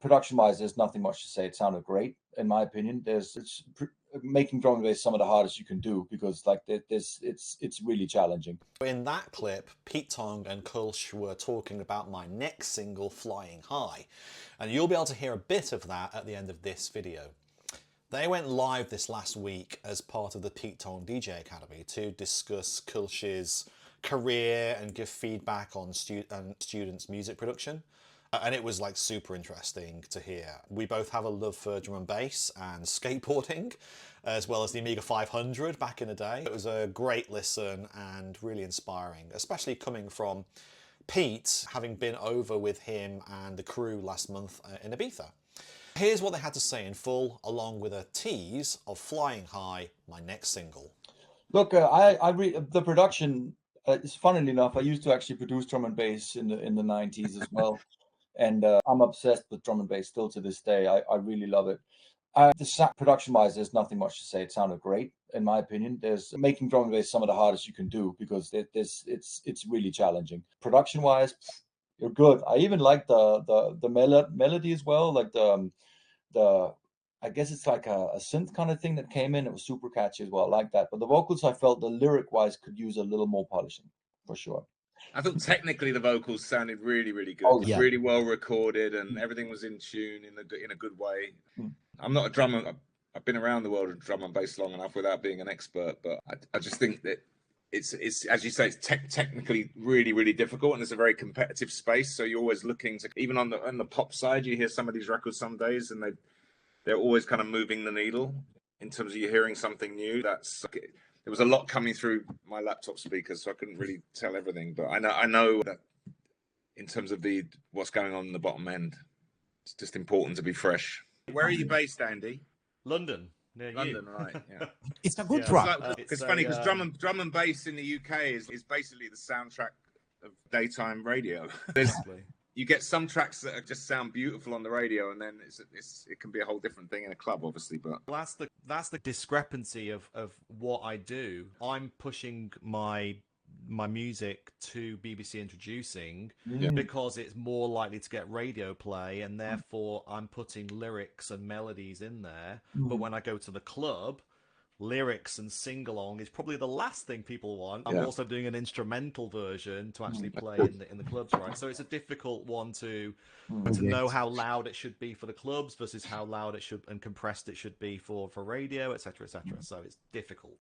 Production-wise, there's nothing much to say. It sounded great, in my opinion. Making drum and bass some of the hardest you can do, because like it's really challenging. In that clip, Pete Tong and Kölsch were talking about my next single, Flying High, and you'll be able to hear a bit of that at the end of this video. They went live this last week as part of the Pete Tong DJ Academy to discuss Kölsch's career and give feedback on students' music production. And it was like super interesting to hear. We both have a love for drum and bass and skateboarding, as well as the Amiga 500 back in the day. It was a great listen and really inspiring, especially coming from Pete, having been over with him and the crew last month in Ibiza. Here's what they had to say in full, along with a tease of Flying High, my next single. Look, the production. It's funnily enough, I used to actually produce drum and bass in the 90s as well, and I'm obsessed with drum and bass still to this day. I really love it. Production-wise, there's nothing much to say. It sounded great, in my opinion. Making drum and bass some of the hardest you can do, because it's really challenging. Production-wise, you're good. I even like the melody as well, like the I guess it's like a synth kind of thing that came in. It was super catchy as well. I like that. But the vocals, I felt the lyric-wise could use a little more polishing, for sure. I thought technically the vocals sounded really, really good. Oh, yeah. Really well recorded, and everything was in tune in a good way. I'm not a drummer. I've been around the world of drum and bass long enough without being an expert, but I just think that it's as you say, it's technically really, really difficult, and it's a very competitive space. So you're always looking to, even on the pop side, you hear some of these records some days, and they're always kind of moving the needle in terms of you hearing something new. There was a lot coming through my laptop speakers, so I couldn't really tell everything. But I know that in terms of what's going on in the bottom end, it's just important to be fresh. Where are you based, Andy? London. London, right? Yeah. It's a good track. It's funny because drum and bass in the UK is basically the soundtrack of daytime radio. You get some tracks that just sound beautiful on the radio, and then it can be a whole different thing in a club, obviously. But that's the discrepancy of what I do. I'm pushing my music to BBC Introducing because it's more likely to get radio play, and therefore I'm putting lyrics and melodies in there. But when I go to the club, lyrics and sing-along is probably the last thing people want. I'm also doing an instrumental version to actually play in the clubs, right? So it's a difficult one to know how loud it should be for the clubs versus how loud it should and compressed it should be for radio, etc., etc. So it's difficult.